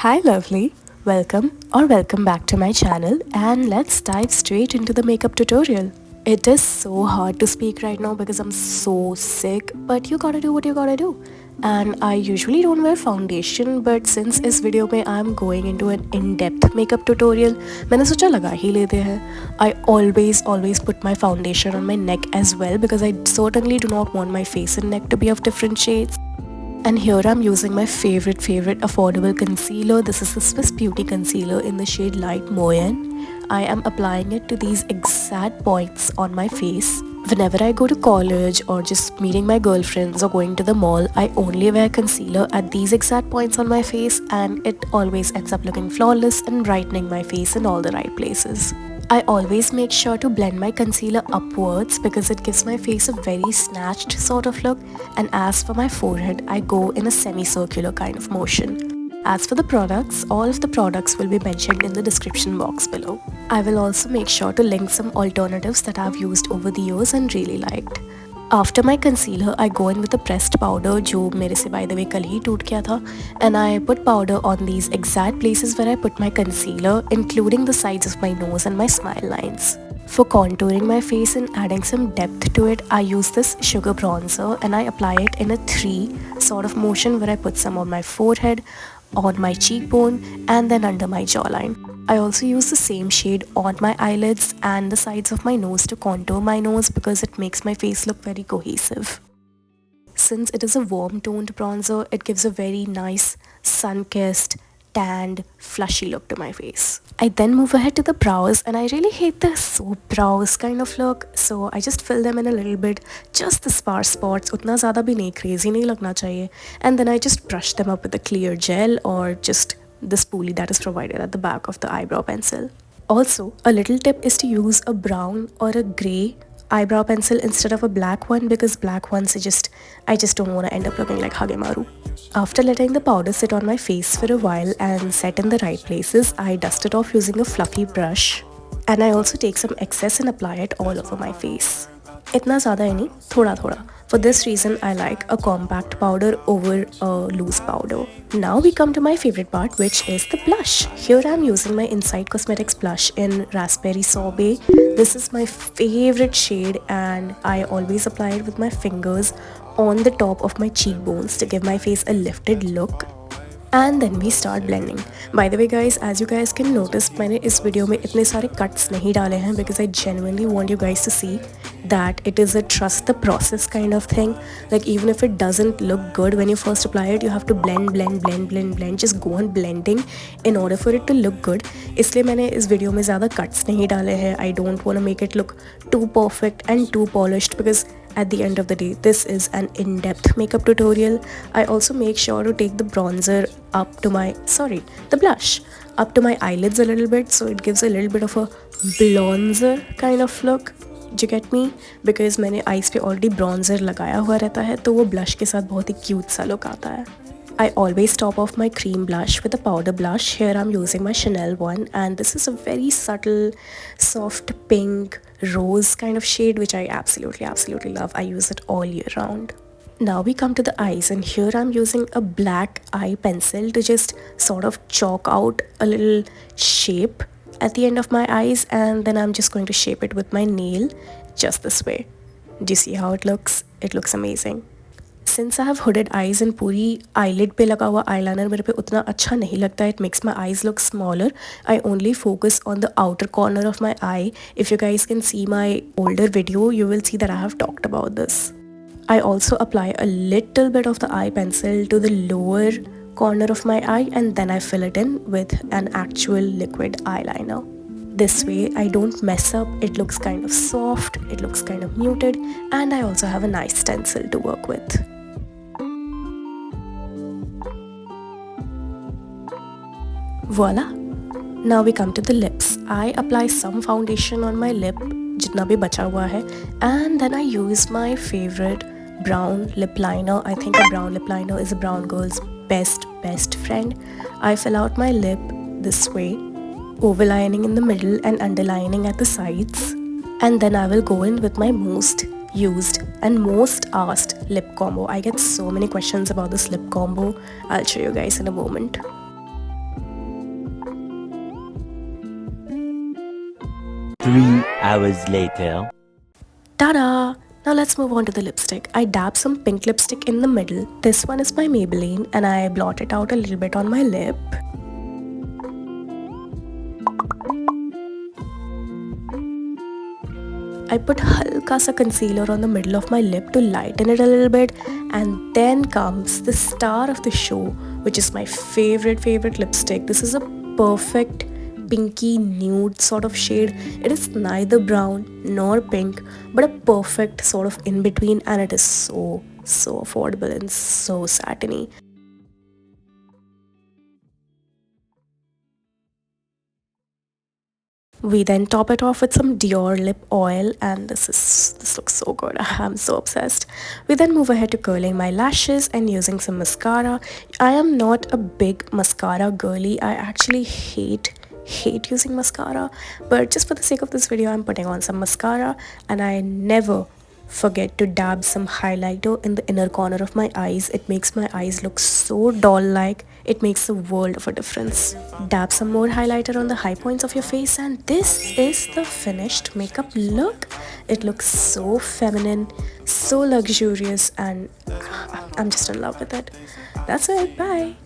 Hi lovely, welcome back to my channel and let's dive straight into the makeup tutorial. It is so hard to speak right now because I'm so sick, but you gotta do what you gotta do. And I usually don't wear foundation, but since इस video में I'm going into an in-depth makeup tutorial, मैंने सोचा लगा ही लेते हैं. I always put my foundation on my neck as well because I certainly do not want my face and neck to be of different shades. And here I'm using my favorite affordable concealer. This is the Swiss Beauty concealer in the shade Light Moyen. I am applying it to these exact points on my face. Whenever I go to college or just meeting my girlfriends or going to the mall, I only wear concealer at these exact points on my face and it always ends up looking flawless and brightening my face in all the right places. I always make sure to blend my concealer upwards because it gives my face a very snatched sort of look, and as for my forehead, I go in a semicircular kind of motion. As for the products, all of the products will be mentioned in the description box below. I will also make sure to link some alternatives that I've used over the years and really liked. After my concealer, I go in with a pressed powder जो मेरे से by the way कल ही टूट गया था, and I put powder on these exact places where I put my concealer, including the sides of my nose and my smile lines. For contouring my face and adding some depth to it, I use this sugar bronzer and I apply it in a 3 sort of motion where I put some on my forehead, on my cheekbone and then under my jawline. I also use the same shade on my eyelids and the sides of my nose to contour my nose because it makes my face look very cohesive. Since it is a warm toned bronzer, it gives a very nice sun-kissed, tanned, flushy look to my face. I then move ahead to the brows and I really hate the soap brows kind of look, so I just fill them in a little bit, just the sparse spots, utna zyada bhi nahi, crazy nahi lagna chahiye, and then I just brush them up with a clear gel or just the spoolie that is provided at the back of the eyebrow pencil. Also, a little tip is to use a brown or a grey eyebrow pencil instead of a black one because black ones I just don't want to end up looking like Hagemaru. After letting the powder sit on my face for a while and set in the right places, I dust it off using a fluffy brush. And I also take some excess and apply it all over my face. इतना ज़्यादा ही नहीं, थोड़ा थोड़ा. For this reason, I like a compact powder over a loose powder. Now we come to my favorite part, which is the blush. Here I'm using my Insight Cosmetics blush in Raspberry Sorbet. This is my favorite shade and I always apply it with my fingers on the top of my cheekbones to give my face a lifted look. And then we start blending. By the way guys, as you guys can notice, मैंने इस video में इतने सारे cuts नहीं डाले हैं because I genuinely want you guys to see that it is a trust the process kind of thing. Like even if it doesn't look good when you first apply it, you have to blend. Just go on blending in order for it to look good. इसलिए मैंने इस video में ज़्यादा cuts नहीं डाले हैं. I don't want to make it look too perfect and too polished because at the end of the day, this is an in-depth makeup tutorial. I also make sure to take the bronzer the blush up to my eyelids a little bit so it gives a little bit of a bronzer kind of look. Do you get me? Because मैंने eyes पे already bronzer लगाया हुआ रहता है तो वो blush के साथ बहुत ही cute सा look आता है. I always top off my cream blush with a powder blush. Here I'm using my Chanel one and this is a very subtle, soft pink rose kind of shade which I absolutely love. I use it all year round. Now we come to the eyes and here I'm using a black eye pencil to just sort of chalk out a little shape at the end of my eyes and then I'm just going to shape it with my nail just this way. Do you see how it looks? It looks amazing. Since I have hooded eyes and पूरी eyelid पे लगा हुआ eyeliner मेरे पे उतना अच्छा नहीं लगता, it makes my eyes look smaller. I only focus on the outer corner of my eye. If you guys can see my older video, you will see that I have talked about this. I also apply a little bit of the eye pencil to the lower corner of my eye and then I fill it in with an actual liquid eyeliner. This way I don't mess up, it looks kind of soft, it looks kind of muted, and I also have a nice stencil to work with. Voila! Now we come to the lips. I apply some foundation on my lip, jitna bhi bacha hua hai, and then I use my favorite brown lip liner. I think a brown lip liner is a brown girl's best friend. I fill out my lip this way, overlining in the middle and underlining at the sides, and then I will go in with my most used and most asked lip combo. I get so many questions about this lip combo. I'll show you guys in a moment. 3 hours later. Ta-da! Now let's move on to the lipstick. I dab some pink lipstick in the middle. This one is my Maybelline and I blot it out a little bit on my lip. I put halka sa concealer on the middle of my lip to lighten it a little bit, and then comes the star of the show, which is my favorite lipstick. This is a perfect pinky nude sort of shade. It is neither brown nor pink, but a perfect sort of in between, and it is so affordable and so satiny. We then top it off with some Dior lip oil, and this looks so good. I'm so obsessed. We then move ahead to curling my lashes and using some mascara. I am not a big mascara girly. I actually hate using mascara, but just for the sake of this video I'm putting on some mascara, and I never forget to dab some highlighter in the inner corner of my eyes. It makes my eyes look so doll like. It makes a world of a difference. Dab some more highlighter on the high points of your face, and this is the finished makeup look. It looks so feminine, so luxurious, and I'm just in love with it. That's it. Bye.